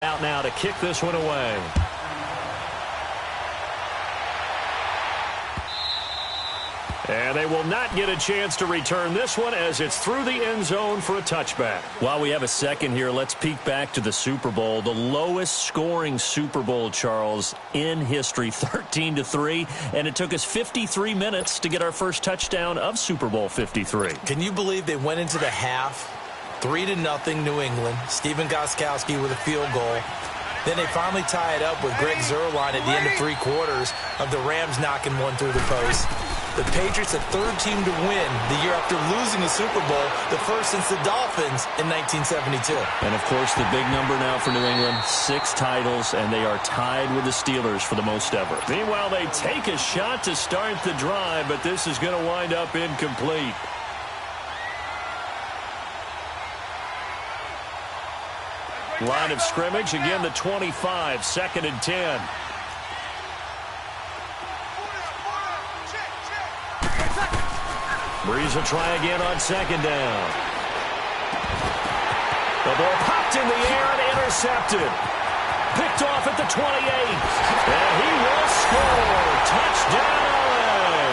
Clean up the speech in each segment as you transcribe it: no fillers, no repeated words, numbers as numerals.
Out now to kick this one away. And they will not get a chance to return this one as it's through the end zone for a touchback. While we have a second here, let's peek back to the Super Bowl. The lowest scoring Super Bowl, Charles, in history, 13-3. And it took us 53 minutes to get our first touchdown of Super Bowl 53. Can you believe they went into the half 3-0 New England? Stephen Gostkowski with a field goal. Then they finally tie it up with Greg Zuerlein at the end of 3 quarters of the Rams knocking one through the post. The Patriots, the third team to win the year after losing the Super Bowl, the first since the Dolphins in 1972. And, of course, the big number now for New England, 6 titles, and they are tied with the Steelers for the most ever. Meanwhile, they take a shot to start the drive, but this is going to wind up incomplete. Line of scrimmage, again the 25, 2nd and 10. Breeze will try again on 2nd down. The ball popped in the air and intercepted. Picked off at the 28. And he will score. Touchdown, LA.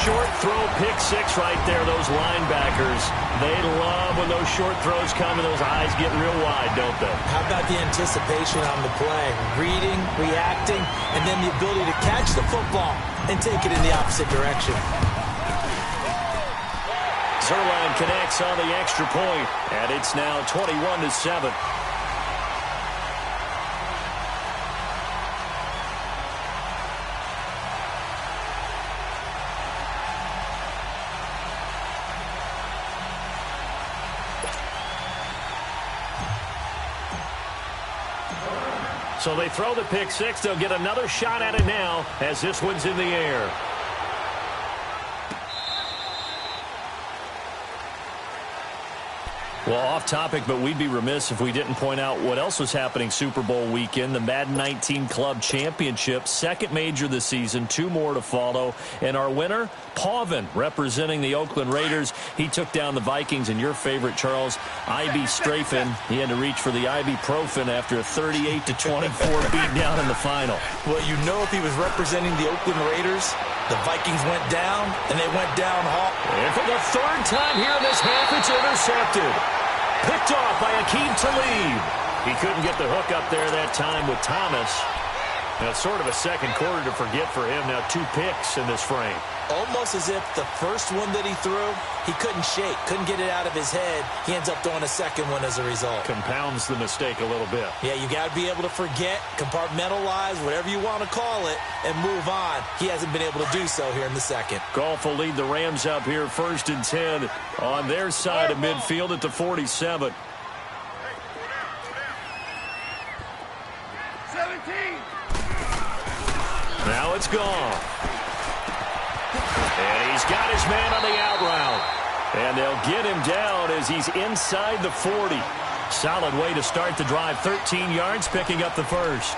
Short throw, pick 6 right there. Those linebackers, they love when those short throws come and those eyes get real wide, don't they? How about the anticipation on the play? Reading, reacting, and then the ability to catch the football and take it in the opposite direction. Zuerlein connects on the extra point, and it's now 21-7. So they throw the pick 6. They'll get another shot at it now as this one's in the air. Well, off topic, but we'd be remiss if we didn't point out what else was happening Super Bowl weekend. The Madden 19 Club Championship, 2nd major this season, 2 more to follow. And our winner, Pauvin, representing the Oakland Raiders. He took down the Vikings, and your favorite, Charles, I.B. Strafen. He had to reach for the ibuprofen after a 38-24 beatdown in the final. Well, you know if he was representing the Oakland Raiders, the Vikings went down, and they went down hard. And for the 3rd time here in this half, it's intercepted. Picked off by Akeem Talib. He couldn't get the hook up there that time with Thomas. Now, sort of a second quarter to forget for him. Now 2 picks in this frame. Almost as if the first one that he threw, he couldn't shake, couldn't get it out of his head. He ends up throwing a second one as a result. Compounds the mistake a little bit. Yeah, you got to be able to forget, compartmentalize, whatever you want to call it, and move on. He hasn't been able to do so here in the second. Goff will lead the Rams up here 1st and 10 on their side of midfield at the 47. 17. Now it's gone. And he's got his man on the out route. And they'll get him down as he's inside the 40. Solid way to start the drive. 13 yards, picking up the first.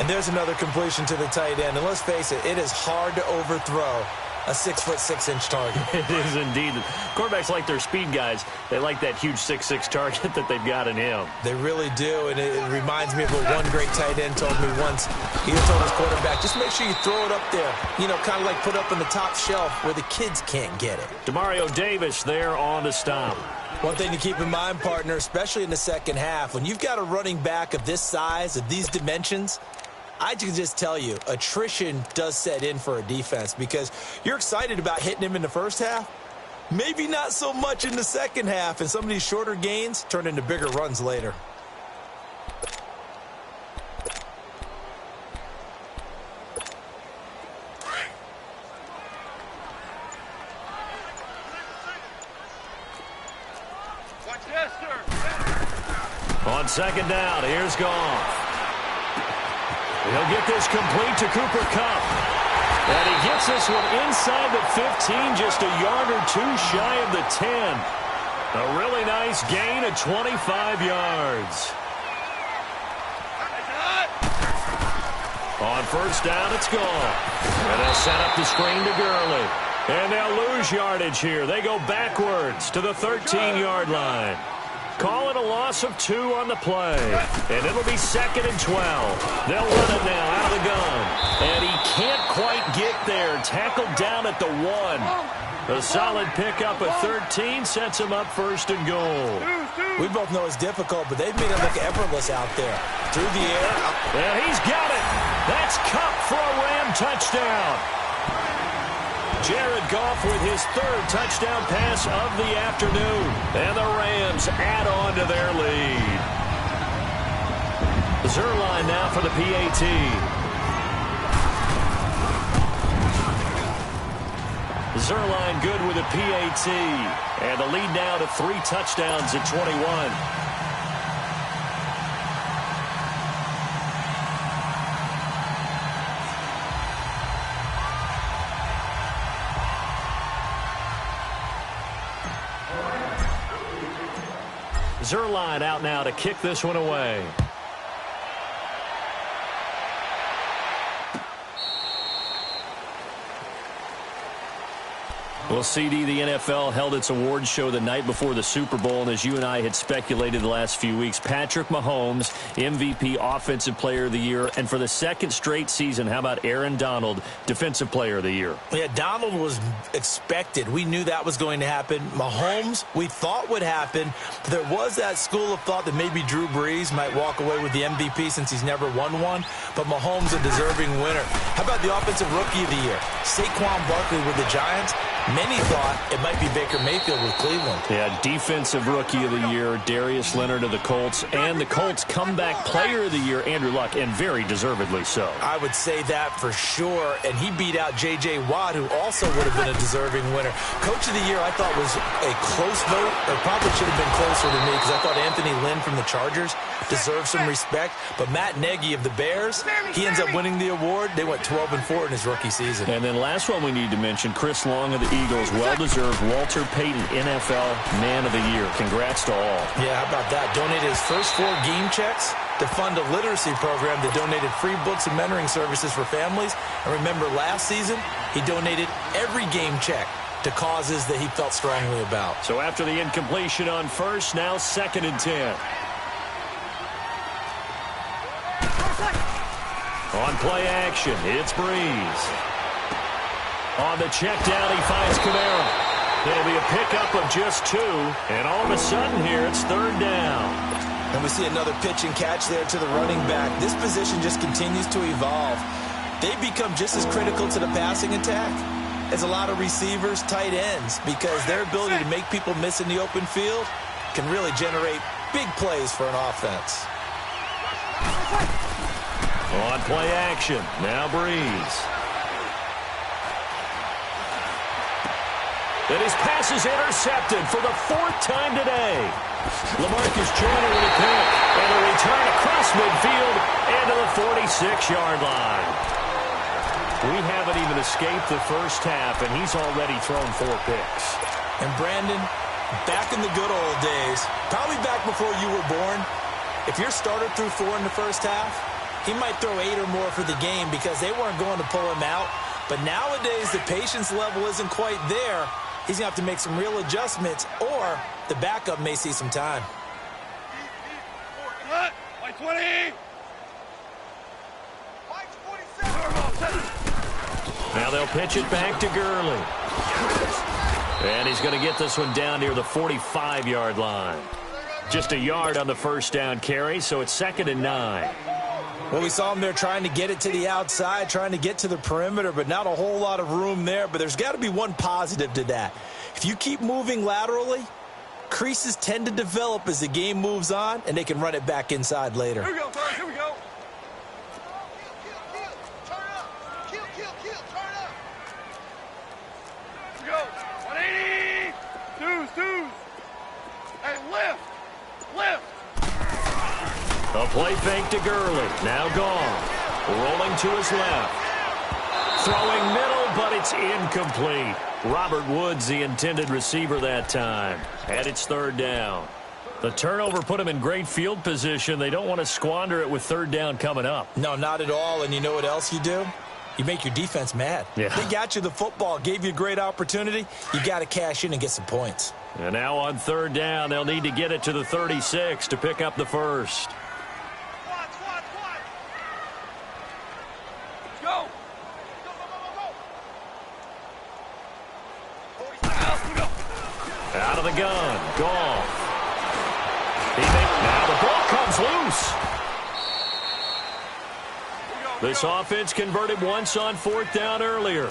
And there's another completion to the tight end. And let's face it, it is hard to overthrow a 6'6" target. It is indeed. Quarterbacks like their speed guys. They like that huge 6'6" target that they've got in him. They really do, and it reminds me of what one great tight end told me once. He told his quarterback, just make sure you throw it up there. You know, kind of like put up on the top shelf where the kids can't get it. Demario Davis there on the stop. One thing to keep in mind, partner, especially in the second half, when you've got a running back of this size, of these dimensions, I can just tell you, attrition does set in for a defense because you're excited about hitting him in the first half. Maybe not so much in the second half, and some of these shorter gains turn into bigger runs later. Watch this, sir. On 2nd down, here's Goff. He'll get this complete to Cooper Kupp. And he gets this one inside the 15, just a yard or 2 shy of the 10. A really nice gain of 25 yards. On 1st down, it's gone. And they'll set up the screen to Gurley. And they'll lose yardage here. They go backwards to the 13-yard line. Call it a loss of 2 on the play. And it'll be 2nd and 12. They'll run it now out of the gun. And he can't quite get there. Tackled down at the 1. A solid pickup of 13 sets him up 1st and goal. We both know it's difficult, but they've made it look effortless out there. Through the air. And he's got it. That's Cup for a Ram touchdown. Jared Goff with his 3rd touchdown pass of the afternoon. And the Rams add on to their lead. Zuerlein now for the PAT. Zuerlein good with a PAT. And the lead now to 3 touchdowns at 21. Zuerlein out now to kick this one away. Well, CD, the NFL held its awards show the night before the Super Bowl, and as you and I had speculated the last few weeks, Patrick Mahomes, MVP, Offensive Player of the Year, and for the 2nd straight season, how about Aaron Donald, Defensive Player of the Year? Yeah, Donald was expected. We knew that was going to happen. Mahomes, we thought would happen. There was that school of thought that maybe Drew Brees might walk away with the MVP since he's never won one, but Mahomes a deserving winner. How about the Offensive Rookie of the Year? Saquon Barkley with the Giants. Many thought it might be Baker Mayfield with Cleveland. Yeah, Defensive Rookie of the Year, Darius Leonard of the Colts, and the Colts Comeback Player of the Year, Andrew Luck, and very deservedly so. I would say that for sure, and he beat out J.J. Watt, who also would have been a deserving winner. Coach of the Year, I thought was a close vote, or probably should have been closer to me, because I thought Anthony Lynn from the Chargers deserves some respect, but Matt Nagy of the Bears, he ends up winning the award. They went 12-4 in his rookie season. And then last one we need to mention, Chris Long of the Eagles, well-deserved Walter Payton NFL Man of the Year. Congrats to all. Yeah, how about that? Donated his first 4 game checks to fund a literacy program that donated free books and mentoring services for families. And remember, last season, he donated every game check to causes that he felt strongly about. So after the incompletion on 1st, now 2nd and 10. On play action, it's Breeze. On the check down, he finds Kamara. It'll be a pickup of just 2, and all of a sudden here, it's 3rd down. And we see another pitch and catch there to the running back. This position just continues to evolve. They become just as critical to the passing attack as a lot of receivers, tight ends, because their ability to make people miss in the open field can really generate big plays for an offense. On play action, now Breeze. And his pass is intercepted for the 4th time today. LaMarcus Joyner with a pick. And a return across midfield and to the 46-yard line. We haven't even escaped the first half, and he's already thrown 4 picks. And Brandon, back in the good old days, probably back before you were born, if your starter threw 4 in the first half, he might throw 8 or more for the game because they weren't going to pull him out. But nowadays, the patience level isn't quite there. He's going to have to make some real adjustments, or the backup may see some time. Cut! White 20! White 27! Now they'll pitch it back to Gurley. And he's going to get this one down near the 45-yard line. Just a yard on the 1st down carry, so it's 2nd and 9. Well, we saw him there trying to get it to the outside, trying to get to the perimeter, but not a whole lot of room there. But there's got to be one positive to that. If you keep moving laterally, creases tend to develop as the game moves on, and they can run it back inside later. Here we go, Turn. Here we go. Here we go. 180. Twos. Hey, lift. A play fake to Gurley. Now gone. Rolling to his left. Throwing middle, but it's incomplete. Robert Woods, the intended receiver that time. And it's 3rd down. The turnover put him in great field position. They don't want to squander it with 3rd down coming up. No, not at all. And you know what else you do? You make your defense mad. Yeah. They got you the football, gave you a great opportunity. You got to cash in and get some points. And now on third down, they'll need to get it to the 36 to pick up the first. Go. Out of the gun. Goff. Now the ball comes loose. This offense converted once on fourth down earlier.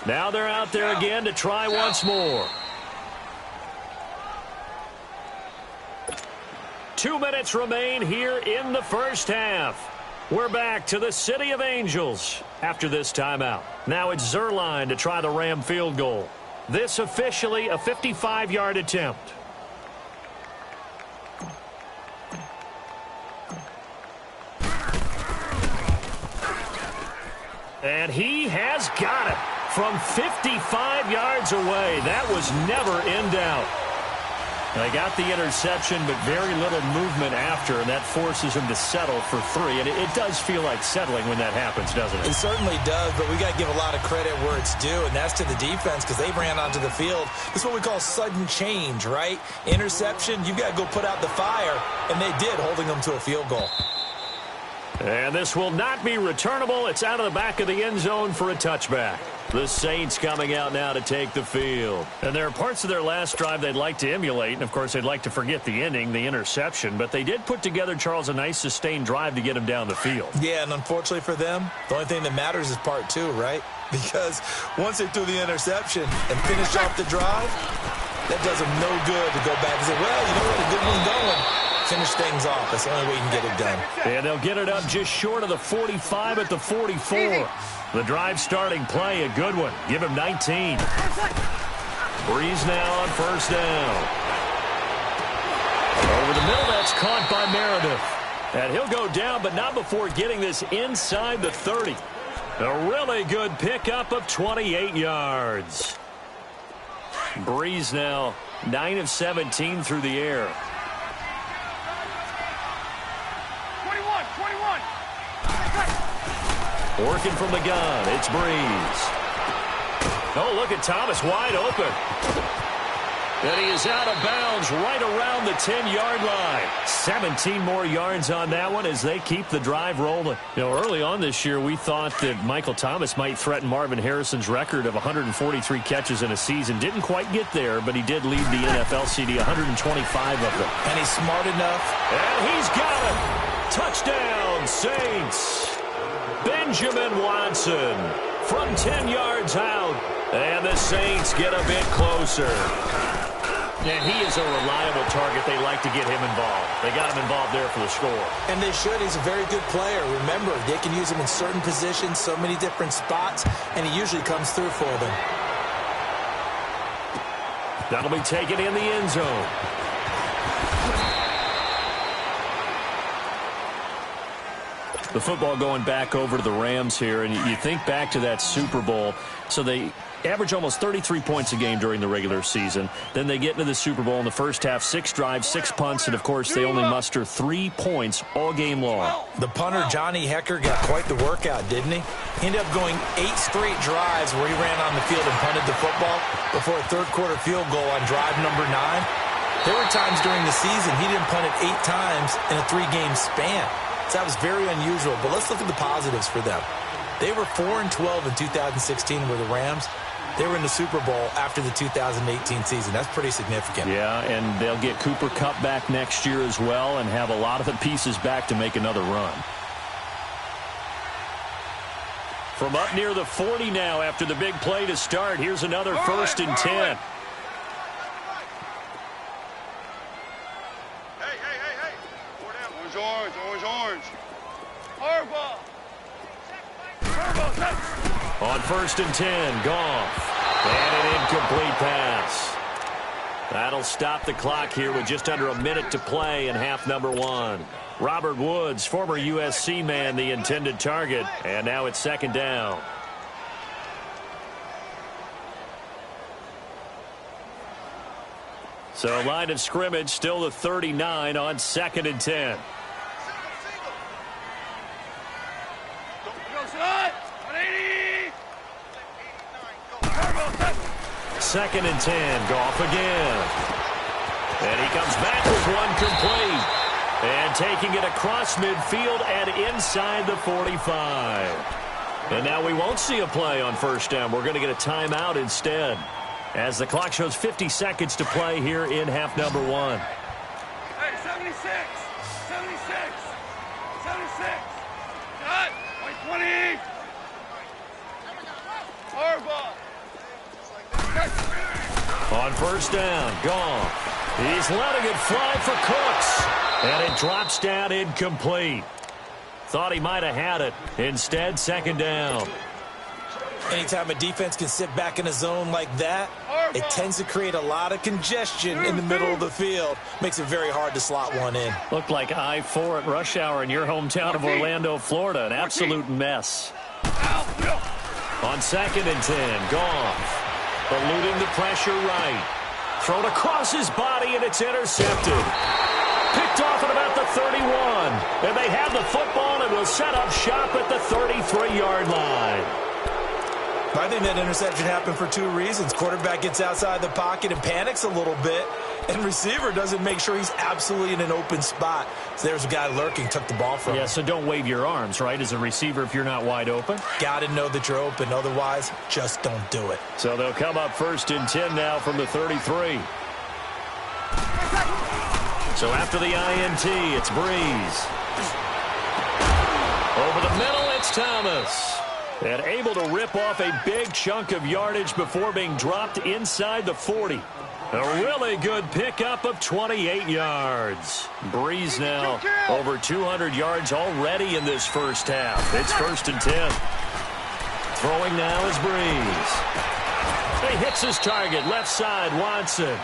Now they're out there again to try once more. 2 minutes remain here in the first half. We're back to the City of Angels after this timeout. Now it's Zuerlein to try the Ram field goal. This officially a 55-yard attempt. And he has got it from 55 yards away. That was never in doubt. They got the interception, but very little movement after, and that forces him to settle for 3. And it does feel like settling when that happens, doesn't it? It certainly does, but we got to give a lot of credit where it's due, and that's to the defense because they ran onto the field. This is what we call sudden change, right? Interception, you got to go put out the fire, and they did, holding them to a field goal. And this will not be returnable. It's out of the back of the end zone for a touchback. The Saints coming out now to take the field. And there are parts of their last drive they'd like to emulate. And, of course, they'd like to forget the ending, the interception. But they did put together, Charles, a nice sustained drive to get him down the field. Yeah, and unfortunately for them, the only thing that matters is part 2, right? Because once they threw the interception and finished off the drive, that does them no good to go back and say, well, you know what, a good one going. Finish things off. That's the only way you can get it done. And they'll get it up just short of the 45 at the 44. The drive starting play, a good one. Give him 19. Breeze now on first down. Over the middle, that's caught by Meredith. And he'll go down, but not before getting this inside the 30. A really good pickup of 28 yards. Breeze now 9 of 17 through the air. 21. Working from the gun, it's Breeze. Oh, look at Thomas wide open. And he is out of bounds right around the 10-yard line. 17 more yards on that one as they keep the drive rolling. You know, early on this year, we thought that Michael Thomas might threaten Marvin Harrison's record of 143 catches in a season. Didn't quite get there, but he did lead the NFL CD, 125 of them. And he's smart enough. And he's got it. Touchdown, Saints. Benjamin Watson from 10 yards out. And the Saints get a bit closer. And he is a reliable target. They like to get him involved. They got him involved there for the score. And they should. He's a very good player. Remember, they can use him in certain positions, so many different spots, and he usually comes through for them. That'll be taken in the end zone. The football going back over to the Rams here, and you think back to that Super Bowl. So they average almost 33 points a game during the regular season. Then they get into the Super Bowl in the first half, 6 drives, 6 punts, and, of course, they only muster 3 points all game long. The punter, Johnny Hecker, got quite the workout, didn't he? He ended up going 8 straight drives where he ran on the field and punted the football before a third-quarter field goal on drive number 9. There were times during the season he didn't punt it 8 times in a 3-game span. So that was very unusual, but let's look at the positives for them. They were 4-12 in 2016 with the Rams. They were in the Super Bowl after the 2018 season. That's pretty significant. Yeah, and they'll get Cooper Kupp back next year as well and have a lot of the pieces back to make another run. From up near the 40 now after the big play to start, here's another 1st and 10. On 1st and 10, Goff. And an incomplete pass. That'll stop the clock here with just under a minute to play in half number 1. Robert Woods, former USC man, the intended target. And now it's 2nd down. So line of scrimmage still the 39 on 2nd and 10. 2nd and 10. Goff again. And he comes back with one complete. And taking it across midfield and inside the 45. And now we won't see a play on 1st down. We're going to get a timeout instead, as the clock shows 50 seconds to play here in half number 1. Hey, 76. 76. 76. Cut. White 20. Harbaugh. On 1st down, Goff. He's letting it fly for Cooks. And it drops down incomplete. Thought he might have had it. Instead, 2nd down. Anytime a defense can sit back in a zone like that, it tends to create a lot of congestion in the middle of the field. Makes it very hard to slot one in. Looked like I-4 at rush hour in your hometown of Orlando, Florida. An absolute mess. On 2nd and 10, Goff. Eluding the pressure right. Thrown across his body, and it's intercepted. Picked off at about the 31. And they have the football and will set up shop at the 33-yard line. I think that interception happened for 2 reasons. Quarterback gets outside the pocket and panics a little bit, and receiver doesn't make sure he's absolutely in an open spot. So there's a guy lurking, took the ball from him. Yeah, so don't wave your arms, right, as a receiver if you're not wide open. Got to know that you're open. Otherwise, just don't do it. So they'll come up 1st and 10 now from the 33. So after the INT, it's Breeze. Over the middle, it's Thomas. And able to rip off a big chunk of yardage before being dropped inside the 40. A really good pickup of 28 yards. Breeze now over 200 yards already in this 1st half. It's 1st and 10. Throwing now is Breeze. He hits his target, left side, Watson.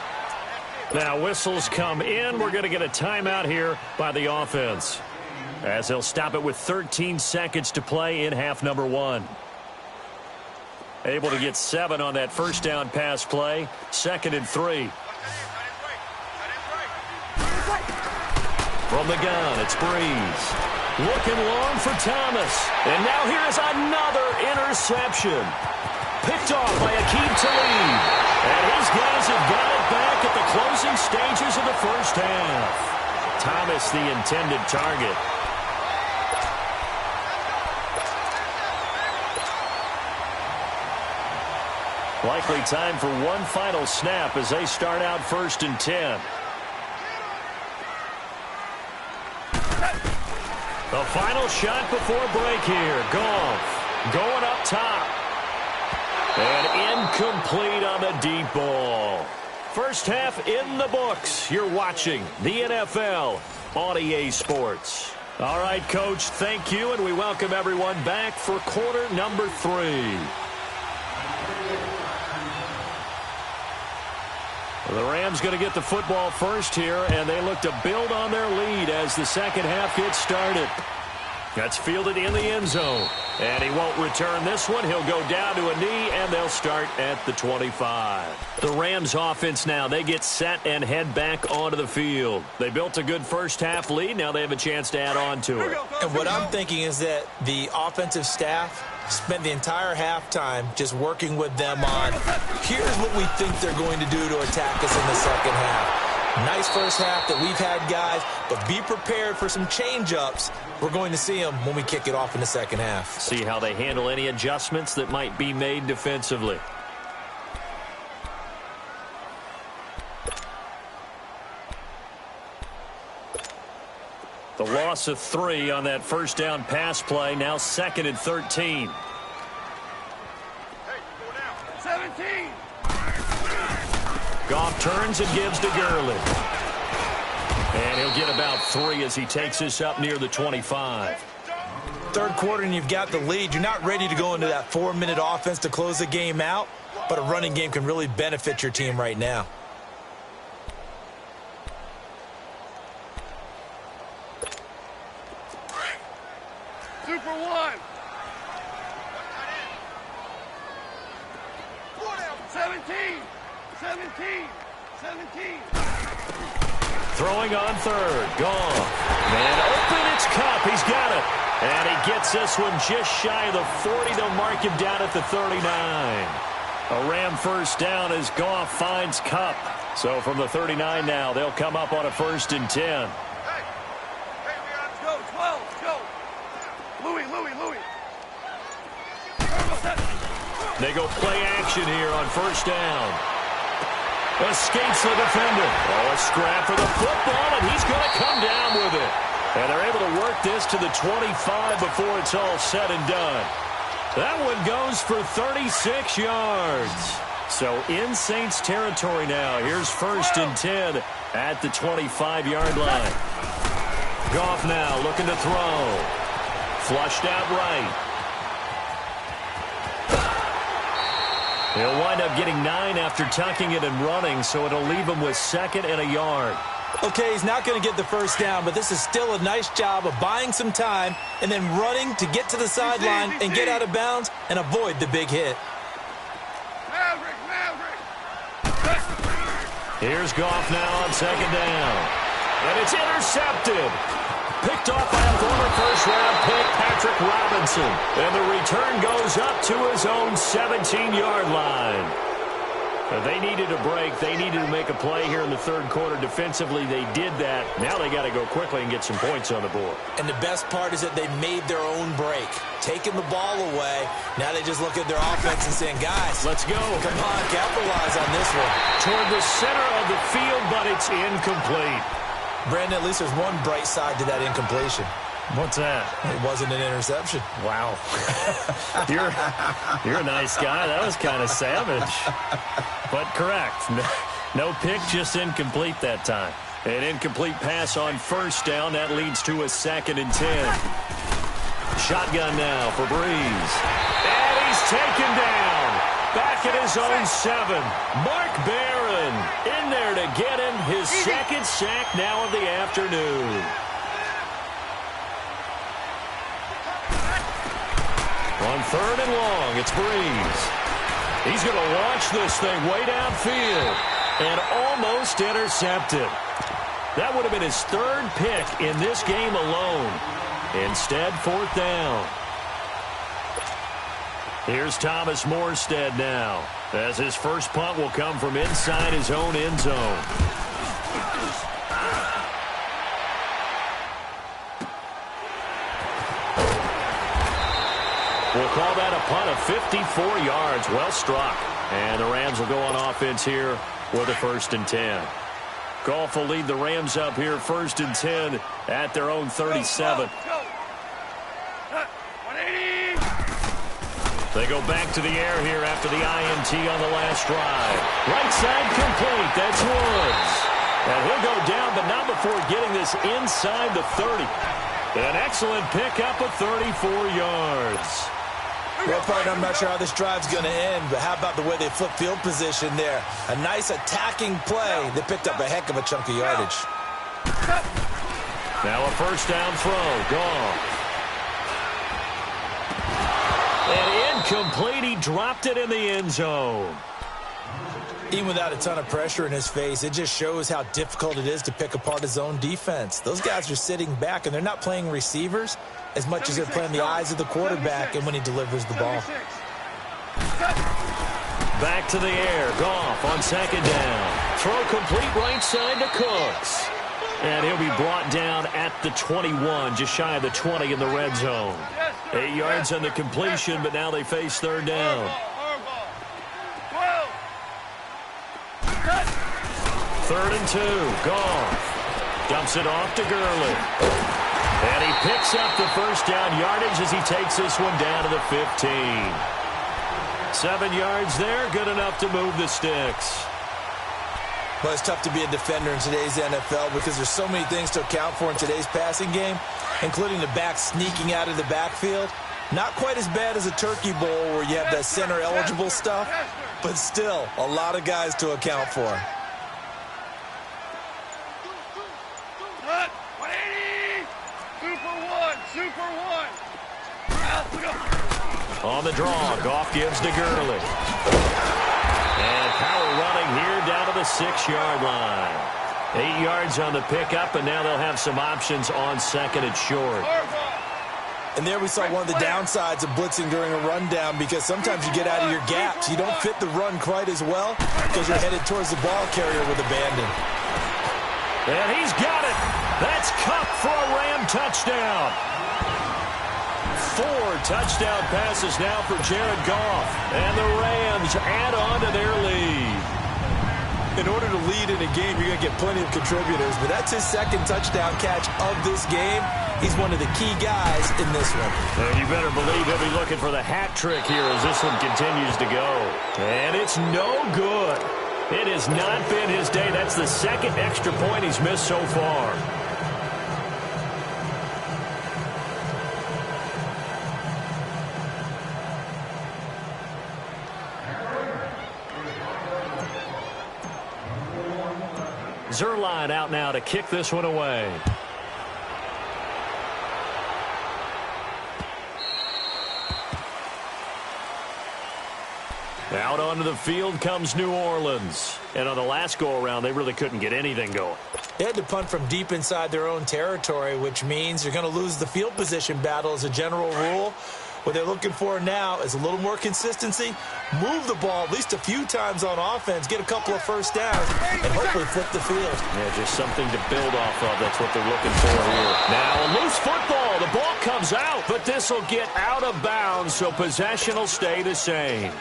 Now whistles come in. We're going to get a timeout here by the offense, as they'll stop it with 13 seconds to play in half number 1. Able to get 7 on that 1st down pass play. 2nd and 3. From the gun, it's Breeze. Looking long for Thomas. And now here is another interception. Picked off by Aqib Talib. And his guys have got it back at the closing stages of the 1st half. Thomas, the intended target. Likely time for one final snap as they start out 1st and 10. The final shot before break here. Goff going up top. And incomplete on the deep ball. 1st half in the books. You're watching the NFL on EA Sports. All right, Coach, thank you, and we welcome everyone back for quarter number 3. The Rams going to get the football first here, and they look to build on their lead as the 2nd half gets started. That's fielded in the end zone, and he won't return this one. He'll go down to a knee, and they'll start at the 25. The Rams offense now, they get set and head back onto the field. They built a good 1st half lead. Now they have a chance to add on to it. And what I'm thinking is that the offensive staff spent the entire halftime just working with them on, here's what we think they're going to do to attack us in the 2nd half. Nice 1st half that we've had, guys, but be prepared for some change-ups. We're going to see them when we kick it off in the 2nd half. See how they handle any adjustments that might be made defensively. The loss of 3 on that 1st down pass play. Now 2nd and 13. 17. Goff turns and gives to Gurley. And he'll get about 3 as he takes this up near the 25. 3rd quarter and you've got the lead. You're not ready to go into that 4-minute offense to close the game out, but a running game can really benefit your team right now. Super 1. 17. 17. 17. Throwing on 3rd. Gone. And open, it's Cup. He's got it. And he gets this one just shy of the 40. They'll mark him down at the 39. A Ram first down as Goff finds Kupp. So from the 39 now, they'll come up on a 1st and 10. Let's go, 12, let's go. Louis. They go play action here on 1st down. Escapes the defender. Oh, a scrap for the football, and he's going to come down with it. And they're able to work this to the 25 before it's all said and done. That one goes for 36 yards. So in Saints territory now. Here's 1st and 10 at the 25-yard line. Goff now looking to throw. Flushed out right. He'll wind up getting 9 after tucking it and running, so it'll leave him with 2nd and a yard. Okay, he's not going to get the first down, but this is still a nice job of buying some time and then running to get to the sideline and get out of bounds and avoid the big hit. Maverick. Here's Goff now on 2nd down. And it's intercepted. Picked off by a former first-round pick, Patrick Robinson. And the return goes up to his own 17-yard line. They needed a break. They needed to make a play here in the 3rd quarter. Defensively, they did that. Now they got to go quickly and get some points on the board. And the best part is that they made their own break. Taking the ball away. Now they just look at their offense and saying, guys, let's go. Come on, capitalize on this one. Toward the center of the field, but it's incomplete. Brandon, at least there's one bright side to that incompletion. What's that? It wasn't an interception. Wow. You're a nice guy. That was kind of savage. But correct. No pick, just incomplete that time. An incomplete pass on 1st down. That leads to a 2nd and 10. Shotgun now for Breeze. And he's taken down. Back at his own 7. Mark Barron in there to get him his 2nd sack now of the afternoon. On 3rd and long, it's Breeze. He's going to launch this thing way downfield and almost intercepted. That would have been his 3rd pick in this game alone. Instead, 4th down. Here's Thomas Morstead now, as his first punt will come from inside his own end zone. We'll call that a punt of 54 yards. Well struck. And the Rams will go on offense here with a 1st and 10. Goff will lead the Rams up here 1st and 10 at their own 37. They go back to the air here after the INT on the last drive. Right side complete. That's Woods. And he'll go down, but not before getting this inside the 30. An excellent pickup of 34 yards. Well, partner, I'm not sure how this drive's going to end, but how about the way they flip field position there? A nice attacking play. They picked up a heck of a chunk of yardage. Now a 1st down throw. Goff. And incomplete. He dropped it in the end zone. Even without a ton of pressure in his face, it just shows how difficult it is to pick apart his own defense. Those guys are sitting back, and they're not playing receivers as much as they're playing the eyes of the quarterback and when he delivers the ball. Back to the air. Goff on 2nd down. Throw complete right side to Cooks. And he'll be brought down at the 21, just shy of the 20 in the red zone. 8 yards on the completion, but now they face 3rd down. 3rd and 2. Goff dumps it off to Gurley. And he picks up the 1st down yardage as he takes this one down to the 15. 7 yards there, good enough to move the sticks. Well, it's tough to be a defender in today's NFL because there's so many things to account for in today's passing game, including the back sneaking out of the backfield. Not quite as bad as a turkey bowl where you have that center-eligible stuff, but still a lot of guys to account for. On the draw, Goff gives to Gurley. And power running here down to the 6-yard line. 8 yards on the pickup, and now they'll have some options on 2nd and short. And there we saw one of the downsides of blitzing during a rundown, because sometimes you get out of your gaps. You don't fit the run quite as well because you're headed towards the ball carrier with abandon. And he's got it. That's Cup for a Ram touchdown. 4 touchdown passes now for Jared Goff. And the Rams add on to their lead. In order to lead in a game, you're going to get plenty of contributors, but that's his second touchdown catch of this game. He's one of the key guys in this one. And you better believe he'll be looking for the hat trick here as this one continues to go. And it's no good. It has not been his day. That's the second extra point he's missed so far. Zuerlein out now to kick this one away. Out onto the field comes New Orleans. And on the last go-around, they really couldn't get anything going. They had to punt from deep inside their own territory, which means you're going to lose the field position battle as a general rule. What they're looking for now is a little more consistency, move the ball at least a few times on offense, get a couple of first downs, and hopefully flip the field. Yeah, just something to build off of. That's what they're looking for here. Now a loose football. The ball comes out, but this will get out of bounds, so possession will stay the same.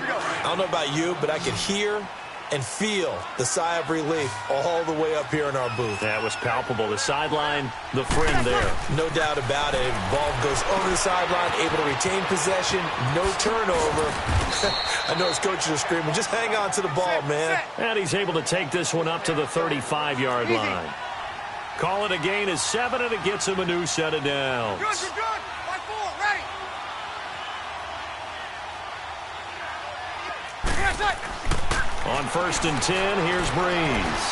I don't know about you, but I could hear and feel the sigh of relief all the way up here in our booth. That was palpable. The sideline, the friend there. No doubt about it. Ball goes over the sideline, able to retain possession, no turnover. I know his coaches are screaming, just hang on to the ball, man. And he's able to take this one up to the 35-yard line. Call it a gain of 7, and it gets him a new set of downs. Good, you're good. 5-4, ready. On 1st and 10, here's Breeze.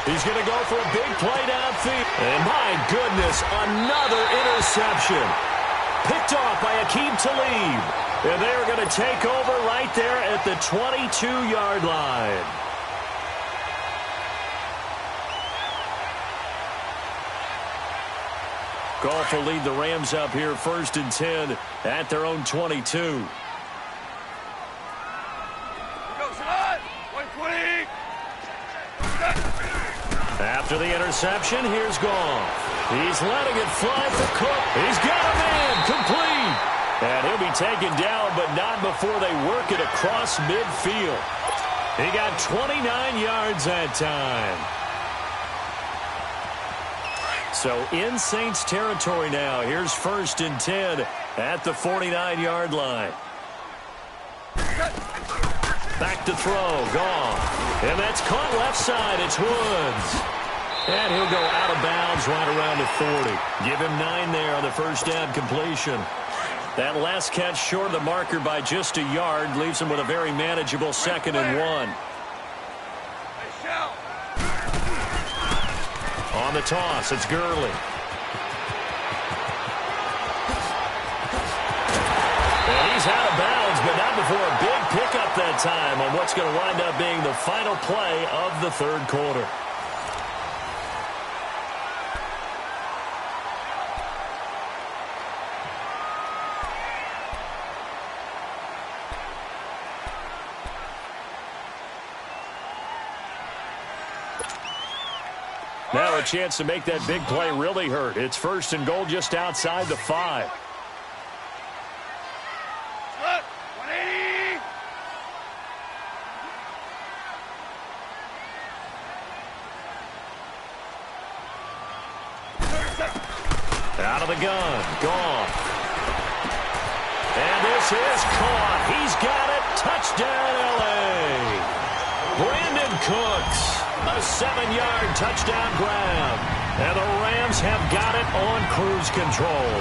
He's going to go for a big play downfield. And my goodness, another interception. Picked off by Akeem Talib. And they're going to take over right there at the 22-yard line. Goff will lead the Rams up here 1st and 10 at their own 22. After the interception, here's Goff. He's letting it fly for Cook. He's got a man complete. And he'll be taken down, but not before they work it across midfield. He got 29 yards that time. So in Saints territory now. Here's 1st and 10 at the 49-yard line. Back to throw, Goff. And that's caught left side. It's Woods. And he'll go out of bounds right around the 40. Give him 9 there on the first down completion. That last catch short of the marker by just a yard leaves him with a very manageable 2nd and 1. On the toss, it's Gurley. And he's out of bounds, but not before a big pickup that time on what's going to wind up being the final play of the 3rd quarter. Now a chance to make that big play really hurt. It's 1st and goal just outside the 5. Out of the gun. Goff. And this is caught. He's got it. Touchdown, L.A. Brandon Cooks. A 7-yard touchdown grab. And the Rams have got it on cruise control.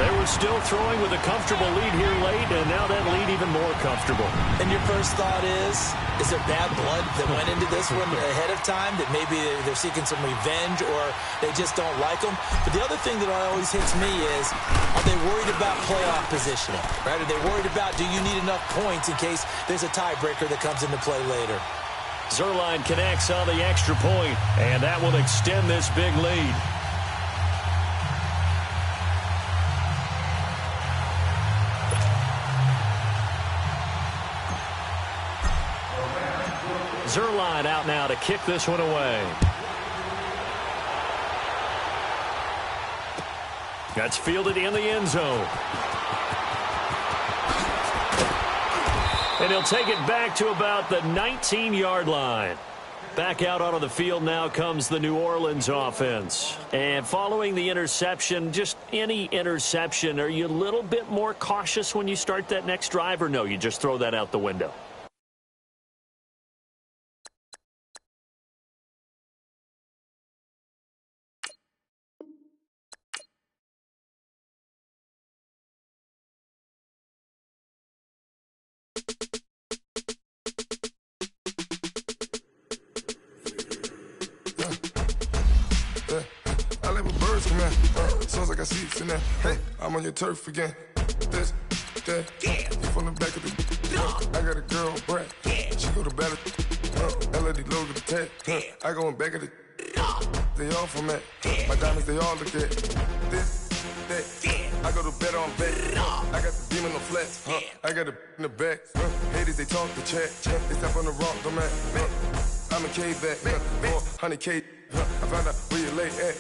They were still throwing with a comfortable lead here late, and now that lead even more comfortable. And your first thought is there bad blood that went into this one ahead of time, that maybe they're seeking some revenge or they just don't like them? But the other thing that always hits me is, are they worried about playoff positioning? Right? Are they worried about, do you need enough points in case there's a tiebreaker that comes into play later? Zuerlein connects on the extra point, and that will extend this big lead. Zerline out now to kick this one away. That's fielded in the end zone. And he'll take it back to about the 19-yard line. Back out onto the field now comes the New Orleans offense. And following the interception, just any interception, are you a little bit more cautious when you start that next drive, or no, you just throw that out the window? I like when birds come in. Sounds like I see it in there. Hey, I'm on your turf again. This, that, you from the back of the. I got a girl, Broy. She go to battle. LAD low to the tag. I go in back of the. They all from that. My diamonds, they all look at. This, that. I go to bed on bed. I got the demon on flats. I got it in the back. Haters, they talk the chat. They step on the rock, don't man. I'm a K-back. 400K. I found out where you lay at.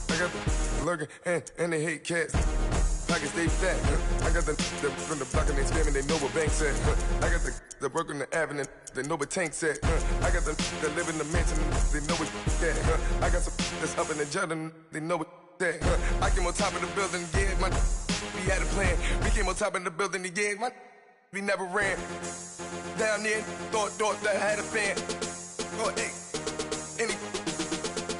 I got the lurking and they hate cats. Pockets stay fat. I got the from the block and they scamming, they know what banks at. I got the work on the avenue, they know what tanks at. I got the that live in the mansion, they know what that. I got some that's up in the jungle, they know what that. I came on top of the building, yeah, my we had a plan. We came on top of the building, yeah, my we never ran. Down there, thought that I had a fan. Oh, hey, any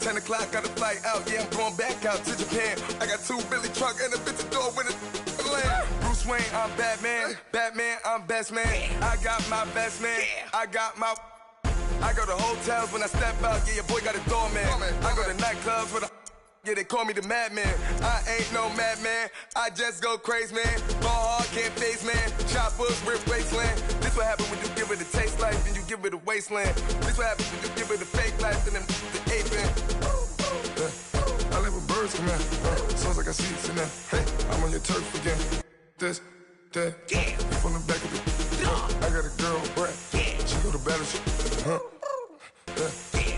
10 o'clock, got a flight out, yeah, I'm going back out to Japan. I got 2 Billy truck and a bitch door with a land. Bruce Wayne, I'm Batman. Batman, I'm best man. I got my best man. I go to hotels when I step out, yeah, your boy got a doorman. I go to nightclubs with a yeah, they call me the madman. I ain't no madman. I just go crazy, man. Ball hard, can't face, man. Choppers, rip wasteland. This what happen when you give it a taste life and you give it a wasteland. This what happens when you give it a fake life and then the aping. I like when birds come in. Sounds like I see it in there. Hey, I'm on your turf again. This, that, you from the back of the. I got a girl, Broy. She go to battle.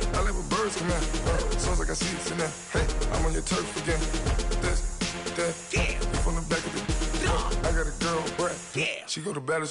I like when birds come in. Sounds like I see it in there. Hey, I'm on your turf again. This, that, you from the back of the. I got a girl, Broy. She go to battle.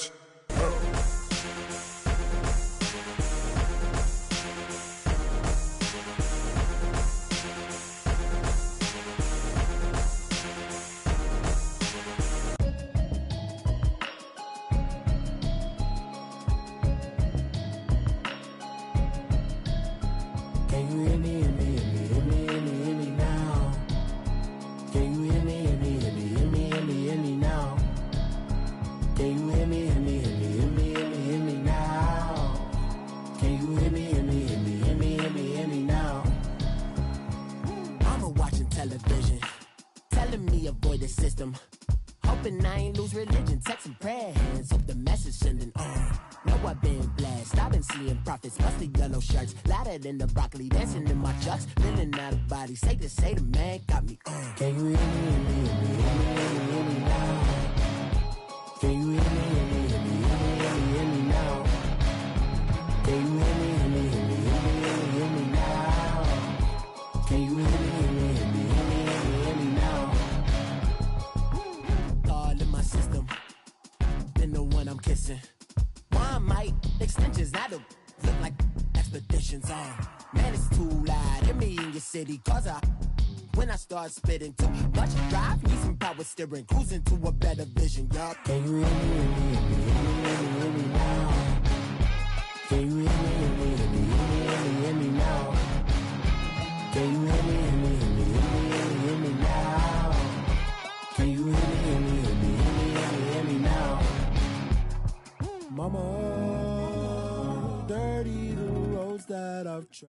Hoping I ain't lose religion, texting prayer hands, hope the message sending on. Know I've been blessed, I've been seeing prophets, musty yellow shirts, louder than the broccoli, dancing in my chucks, feeling out of body, say the man got me on. Can you hear me, hear me, hear me, hear me, hear me now? Can you hear me, hear me, hear me, hear me, hear me now? Can you hear me, hear me, hear me, hear me, hear me now? Can you hear me, hear me, hear me, hear me, hear me now? All in my system, been the one I'm kissing. One might extensions, I don't look like expeditions on. Man, it's too loud. Hit me in your city, cause when I start spitting too much drive, need some power steering, cruising to a better vision, y'all. Can you hear me, hear me, hear me, hear me, hear me now? Can you hear me, hear me, hear me, hear me, hear me now? Can you hear me, hear me, hear me, hear me, hear me now? Can you hear me, hear me, hear me, hear me now? Mama, dirty the roads that I've tried.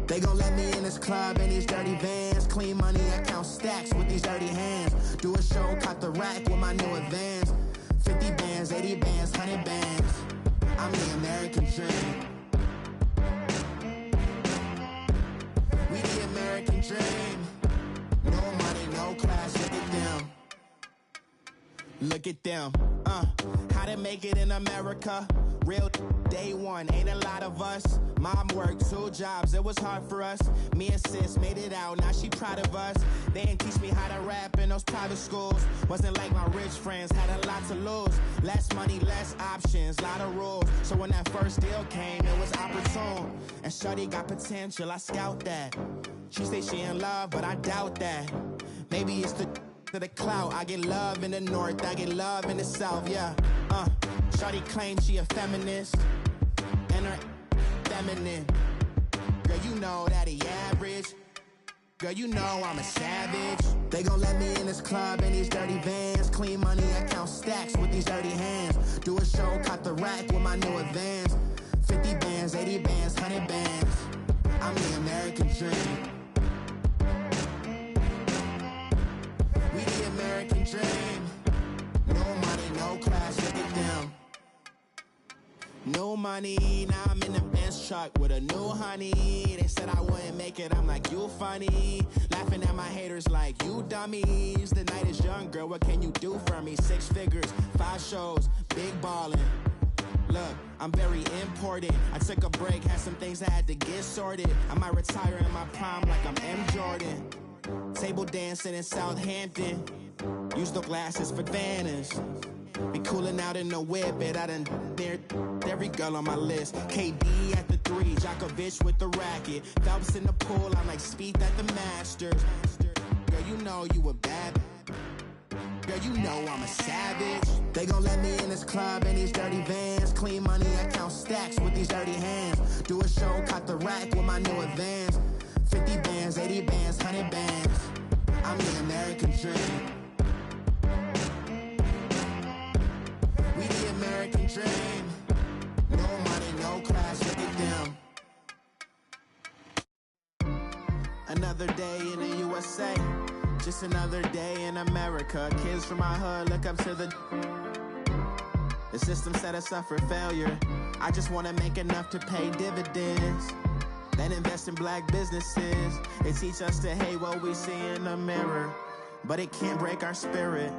They gon' let me in this club in these dirty vans. Clean money, I count stacks with these dirty hands. Do a show, caught the rack with my new advance. 50 bands, 80 bands, 100 bands. I'm the American dream. We the American dream. No money, no class, look at them. Look at them, how to make it in America. Real day one, ain't a lot of us. Mom worked 2 jobs, it was hard for us. Me and sis made it out, now she proud of us. They didn't teach me how to rap in those private schools. Wasn't like my rich friends, had a lot to lose. Less money, less options, lot of rules. So when that first deal came, it was opportune. And shorty got potential, I scout that. She say she in love, but I doubt that. Maybe it's to the clout. I get love in the north, I get love in the south, yeah. Shawty claims she a feminist, and her feminine. Girl, you know that he average. Girl, you know I'm a savage. They gon' let me in this club in these dirty vans. Clean money, I count stacks with these dirty hands. Do a show, caught the rack with my new advance. 50 bands, 80 bands, 100 bands. I'm the American dream. We the American dream. No money, no class, look at them. No money, now I'm in the Benz truck with a new honey. They said I wouldn't make it, I'm like, you funny. Laughing at my haters like, you dummies. The night is young, girl, what can you do for me? 6 figures, 5 shows, big ballin'. Look, I'm very important. I took a break, had some things I had to get sorted. I might retire in my prime like I'm M. Jordan. Table dancing in Southampton. Use the glasses for Vannas. Be cooling out in the whip, I done dared every girl on my list. KD at the 3, Djokovic with the racket. Phelps in the pool, I'm like Speed at the Masters. Girl, you know you a bad. Girl, you know I'm a savage. They gon' let me in this club in these dirty vans. Clean money, I count stacks with these dirty hands. Do a show, caught the rack with my new advance. 50 bands, 80 bands, 100 bands. I'm the American dream. We the American dream. No money, no class, look at them. Another day in the USA. Just another day in America. Kids from my hood look up to the system set us up for failure. I just wanna make enough to pay dividends. Then invest in black businesses. They teach us to hate what we see in the mirror, but it can't break our spirit.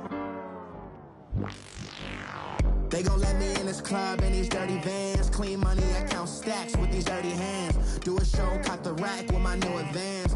They gon' let me in this club in these dirty vans. Clean money, I count stacks with these dirty hands. Do a show, caught the rack with my new advance.